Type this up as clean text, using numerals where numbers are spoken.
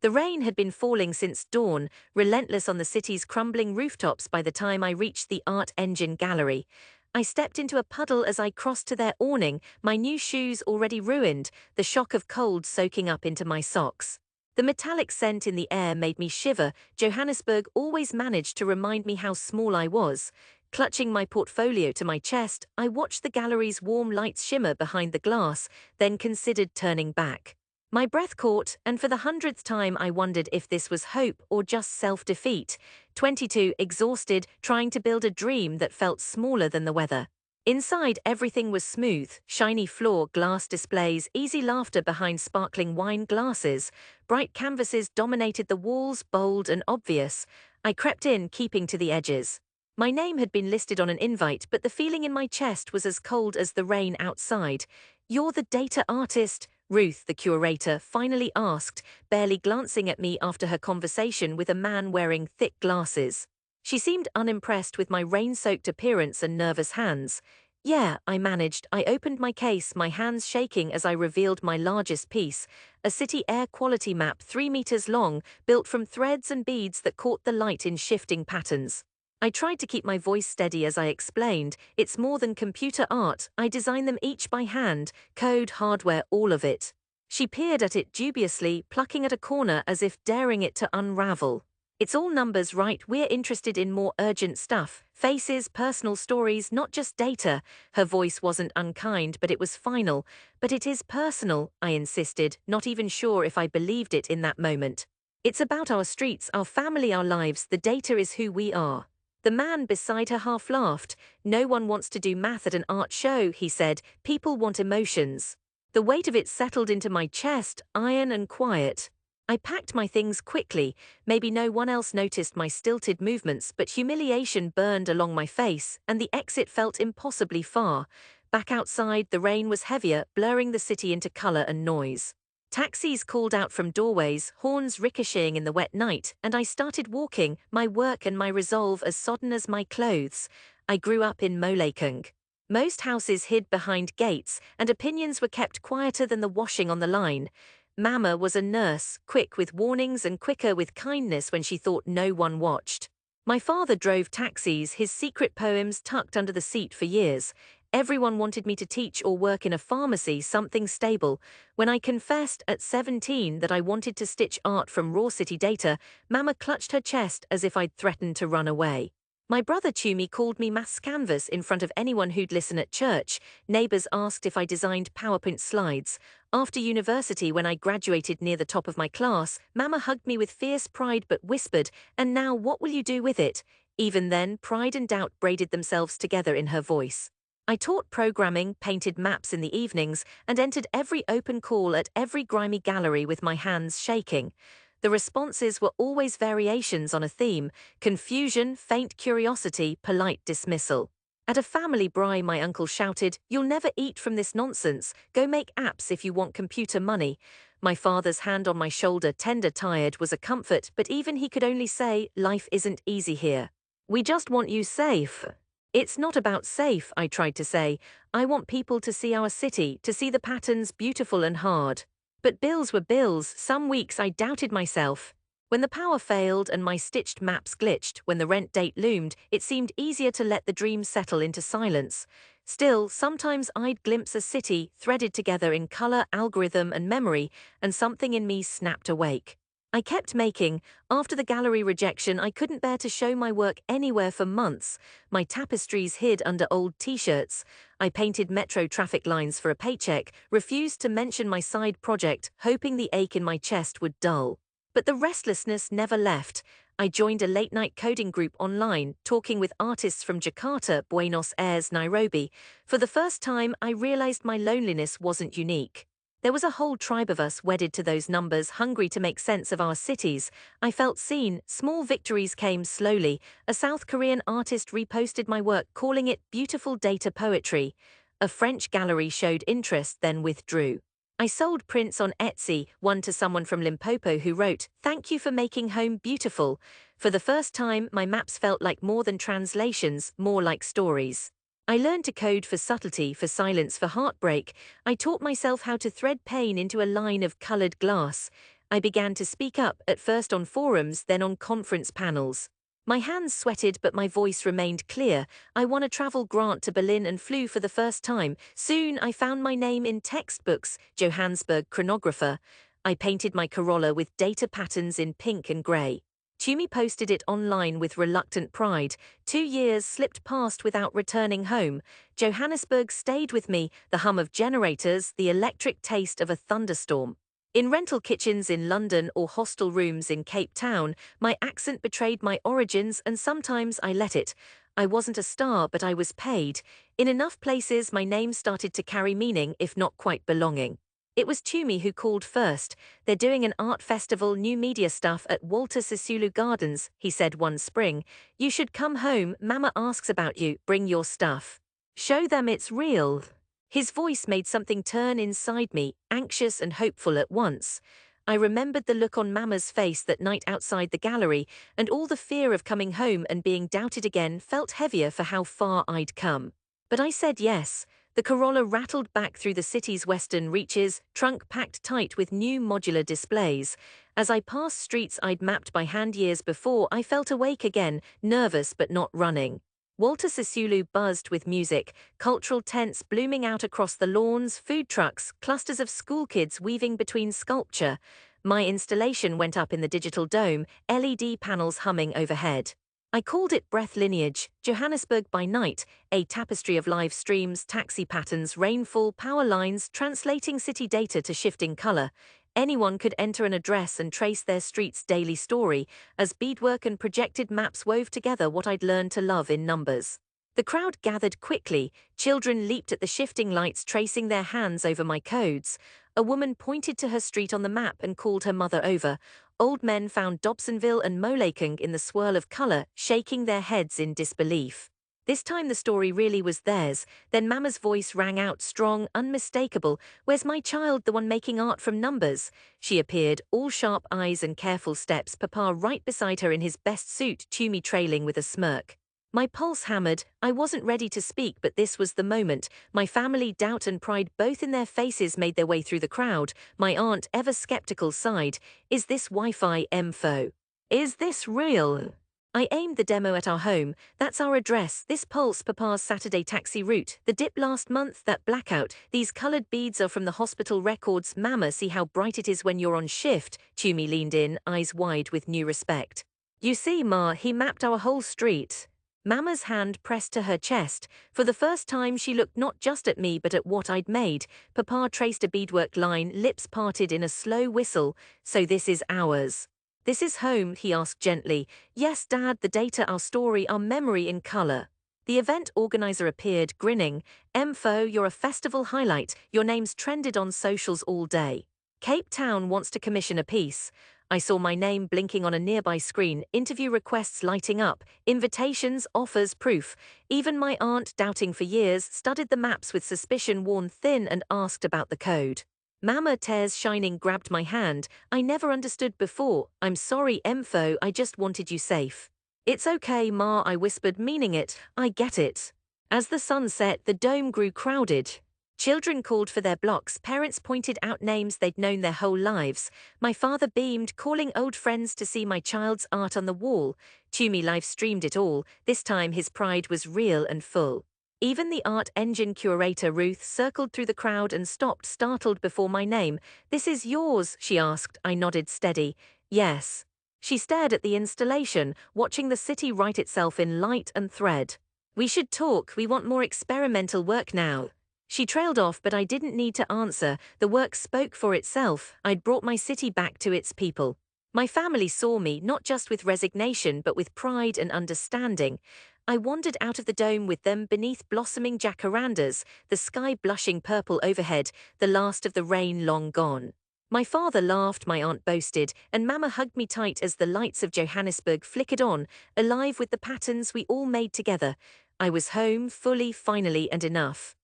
The rain had been falling since dawn, relentless on the city's crumbling rooftops by the time I reached the Art Engine Gallery. I stepped into a puddle as I crossed to their awning, my new shoes already ruined, the shock of cold soaking up into my socks. The metallic scent in the air made me shiver. Johannesburg always managed to remind me how small I was. Clutching my portfolio to my chest, I watched the gallery's warm lights shimmer behind the glass, then considered turning back. My breath caught, and for the 100th time I wondered if this was hope or just self-defeat. 22, exhausted, trying to build a dream that felt smaller than the weather. Inside, everything was smooth, shiny floor, glass displays, easy laughter behind sparkling wine glasses. Bright canvases dominated the walls, bold and obvious. I crept in, keeping to the edges. My name had been listed on an invite, but the feeling in my chest was as cold as the rain outside. "You're the data artist?" Ruth, the curator, finally asked, barely glancing at me after her conversation with a man wearing thick glasses. She seemed unimpressed with my rain-soaked appearance and nervous hands. "Yeah," I managed. I opened my case, my hands shaking as I revealed my largest piece, a city air quality map 3 meters long, built from threads and beads that caught the light in shifting patterns. I tried to keep my voice steady as I explained, "It's more than computer art, I design them each by hand, code, hardware, all of it." She peered at it dubiously, plucking at a corner as if daring it to unravel. "It's all numbers, right? We're interested in more urgent stuff, faces, personal stories, not just data." Her voice wasn't unkind, but it was final. "But it is personal," I insisted, not even sure if I believed it in that moment. "It's about our streets, our family, our lives. The data is who we are." The man beside her half laughed. "No one wants to do math at an art show," he said. "People want emotions." The weight of it settled into my chest, iron and quiet. I packed my things quickly. Maybe no one else noticed my stilted movements, but humiliation burned along my face, and the exit felt impossibly far. Back outside, the rain was heavier, blurring the city into color and noise. Taxis called out from doorways, horns ricocheting in the wet night, and I started walking, my work and my resolve as sodden as my clothes. I grew up in Molekung. Most houses hid behind gates, and opinions were kept quieter than the washing on the line. Mama was a nurse, quick with warnings and quicker with kindness when she thought no one watched. My father drove taxis, his secret poems tucked under the seat for years. Everyone wanted me to teach or work in a pharmacy, something stable. When I confessed at 17 that I wanted to stitch art from raw city data, Mama clutched her chest as if I'd threatened to run away. My brother Tumi called me maths canvas in front of anyone who'd listen at church. Neighbors asked if I designed PowerPoint slides. After university, when I graduated near the top of my class, Mama hugged me with fierce pride but whispered, "And now what will you do with it?" Even then, pride and doubt braided themselves together in her voice. I taught programming, painted maps in the evenings, and entered every open call at every grimy gallery with my hands shaking. The responses were always variations on a theme: confusion, faint curiosity, polite dismissal. At a family braai, my uncle shouted, "You'll never eat from this nonsense. Go make apps if you want computer money." My father's hand on my shoulder, tender, tired, was a comfort, but even he could only say, "Life isn't easy here. We just want you safe." "It's not about safe," I tried to say. "I want people to see our city, to see the patterns, beautiful and hard." But bills were bills. Some weeks I doubted myself. When the power failed and my stitched maps glitched, when the rent date loomed, it seemed easier to let the dream settle into silence. Still, sometimes I'd glimpse a city threaded together in color, algorithm and memory, and something in me snapped awake. I kept making. After the gallery rejection, I couldn't bear to show my work anywhere for months. My tapestries hid under old t-shirts. I painted metro traffic lines for a paycheck, refused to mention my side project, hoping the ache in my chest would dull. But the restlessness never left. I joined a late-night coding group online, talking with artists from Jakarta, Buenos Aires, Nairobi. For the first time, I realized my loneliness wasn't unique. There was a whole tribe of us wedded to those numbers, hungry to make sense of our cities. I felt seen. Small victories came slowly. A South Korean artist reposted my work, calling it beautiful data poetry. A French gallery showed interest, then withdrew. I sold prints on Etsy, one to someone from Limpopo who wrote, "Thank you for making home beautiful." For the first time, my maps felt like more than translations, more like stories. I learned to code for subtlety, for silence, for heartbreak. I taught myself how to thread pain into a line of colored glass. I began to speak up, at first on forums, then on conference panels. My hands sweated, but my voice remained clear. I won a travel grant to Berlin and flew for the first time. Soon I found my name in textbooks, Johannesburg chronographer. I painted my Corolla with data patterns in pink and grey. Tumi posted it online with reluctant pride. 2 years slipped past without returning home. Johannesburg stayed with me, the hum of generators, the electric taste of a thunderstorm. In rental kitchens in London or hostel rooms in Cape Town, my accent betrayed my origins, and sometimes I let it. I wasn't a star, but I was paid. In enough places, my name started to carry meaning, if not quite belonging. It was Tumi who called first. "They're doing an art festival, new media stuff at Walter Sisulu Gardens," he said one spring. "You should come home, Mama asks about you, bring your stuff. Show them it's real." His voice made something turn inside me, anxious and hopeful at once. I remembered the look on Mama's face that night outside the gallery, and all the fear of coming home and being doubted again felt heavier for how far I'd come. But I said yes. The Corolla rattled back through the city's western reaches, trunk packed tight with new modular displays. As I passed streets I'd mapped by hand years before, I felt awake again, nervous but not running. Walter Sisulu buzzed with music, cultural tents blooming out across the lawns, food trucks, clusters of schoolkids weaving between sculpture. My installation went up in the digital dome, LED panels humming overhead. I called it Breath Lineage, Johannesburg by Night, a tapestry of live streams, taxi patterns, rainfall, power lines, translating city data to shifting color. Anyone could enter an address and trace their street's daily story, as beadwork and projected maps wove together what I'd learned to love in numbers. The crowd gathered quickly. Children leaped at the shifting lights, tracing their hands over my codes. A woman pointed to her street on the map and called her mother over. Old men found Dobsonville and Molekeng in the swirl of color, shaking their heads in disbelief. This time the story really was theirs. Then Mama's voice rang out, strong, unmistakable. "Where's my child, the one making art from numbers?" She appeared, all sharp eyes and careful steps, Papa right beside her in his best suit, Tumi trailing with a smirk. My pulse hammered. I wasn't ready to speak, but this was the moment. My family, doubt and pride both in their faces, made their way through the crowd. My aunt, ever skeptical, sighed. "Is this Wi-Fi info? Is this real?" I aimed the demo at our home. "That's our address. This pulse, Papa's Saturday taxi route. The dip last month, that blackout. These colored beads are from the hospital records. Mama, see how bright it is when you're on shift." Tumi leaned in, eyes wide with new respect. "You see, Ma, he mapped our whole street." Mama's hand pressed to her chest. For the first time she looked not just at me but at what I'd made. Papa traced a beadwork line, lips parted in a slow whistle. "So this is ours." "This is home?" he asked gently. "Yes, Dad, the data, our story, our memory in color." The event organizer appeared, grinning. "Mfo, you're a festival highlight. Your name's trended on socials all day. Cape Town wants to commission a piece." I saw my name blinking on a nearby screen, interview requests lighting up, invitations, offers, proof. Even my aunt, doubting for years, studied the maps with suspicion worn thin and asked about the code. Mama, tears shining, grabbed my hand. "I never understood before. I'm sorry, Mfo, I just wanted you safe." "It's okay, Ma," I whispered, meaning it. "I get it." As the sun set, the dome grew crowded. Children called for their blocks, parents pointed out names they'd known their whole lives. My father beamed, calling old friends to see my child's art on the wall. Tumi live-streamed it all. This time his pride was real and full. Even the art engine curator Ruth circled through the crowd and stopped, startled before my name. "This is yours?" she asked. I nodded steady. "Yes." She stared at the installation, watching the city write itself in light and thread. "We should talk, we want more experimental work now." She trailed off, but I didn't need to answer. The work spoke for itself. I'd brought my city back to its people. My family saw me, not just with resignation, but with pride and understanding. I wandered out of the dome with them beneath blossoming jacarandas, the sky blushing purple overhead, the last of the rain long gone. My father laughed, my aunt boasted, and Mama hugged me tight as the lights of Johannesburg flickered on, alive with the patterns we all made together. I was home, fully, finally, and enough.